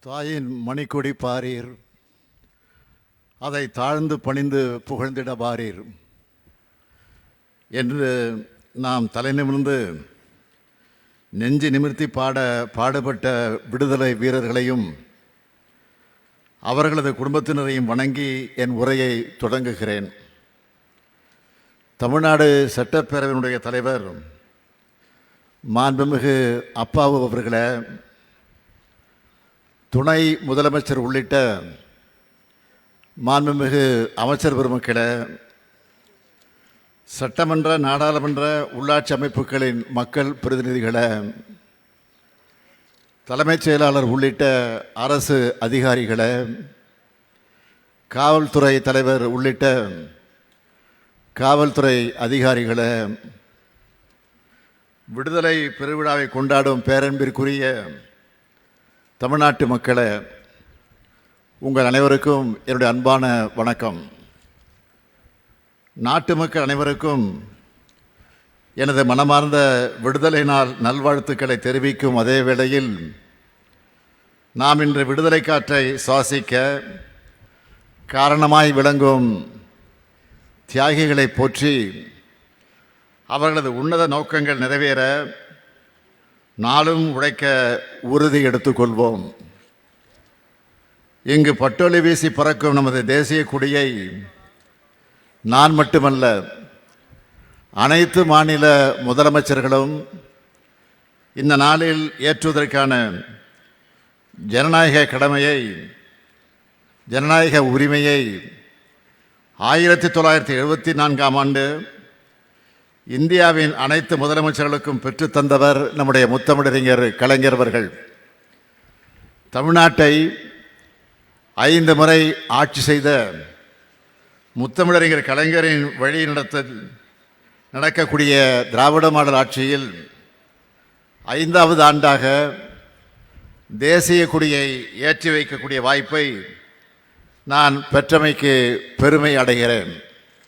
தாயின் மணிக்கொடி பாரீர், அதை தாழ்ந்து பணிந்து புகழ்ந்திட பாரீர் என்று நாம் தலை நிமிர்ந்து நெஞ்சு நிமிர்த்தி பாடுபட்ட விடுதலை வீரர்களையும் அவர்களது குடும்பத்தினரையும் வணங்கி என் உரையை தொடங்குகிறேன். தமிழ்நாடு சட்டப்பேரவையினுடைய தலைவர் மாண்புமிகு அப்பாவு அவர்களே, துணை முதலமைச்சர் உள்ளிட்ட மாண்புமிகு அமைச்சர் பெருமக்களே, சட்டமன்ற நாடாளுமன்ற உள்ளாட்சி அமைப்புகளின் மக்கள் பிரதிநிதிகளே, தலைமைச் செயலாளர் உள்ளிட்ட அரசு அதிகாரிகளே, காவல்துறை தலைவர் உள்ளிட்ட காவல்துறை அதிகாரிகளே, விடுதலை பெருவிழாவை கொண்டாடும் பேரன்பிற்குரிய தமிழ்நாட்டு மக்களே, உங்கள் அனைவருக்கும் என்னுடைய அன்பான வணக்கம். நாட்டு மக்கள் அனைவருக்கும் எனது மனமார்ந்த விடுதலை நாள் நல்வாழ்த்துக்களை தெரிவிக்கும் அதே வேளையில், நாம் இன்று விடுதலை காற்றை சுவாசிக்க காரணமாய் விளங்கும் தியாகிகளை போற்றி அவர்களது உன்னத நோக்கங்கள் நிறைவேற நாளும் உழைக்க உறுதி எடுத்துக்கொள்வோம். இங்கு பட்டொலி வீசி பறக்கும் நமது தேசிய கொடியை நான் மட்டுமல்ல, அனைத்து மாநில முதலமைச்சர்களும் இந்த நாளில் ஏற்றுவதற்கான ஜனநாயக கடமையை, ஜனநாயக உரிமையை 1974ஆம் ஆண்டு இந்தியாவின் அனைத்து முதலமைச்சர்களுக்கும் பெற்றுத்தந்தவர் நம்முடைய முத்தமிழறிஞர் கலைஞர் அவர்கள். தமிழ்நாட்டை 5 முறை ஆட்சி செய்த முத்தமிழறிஞர் கலைஞரின் வழி நடக்கக்கூடிய திராவிட மாடல் ஆட்சியில் 5வது ஆண்டாக தேசிய கொடியை ஏற்றி வைக்கக்கூடிய வாய்ப்பை நான் பெற்றமைக்கு பெருமை அடைகிறேன்.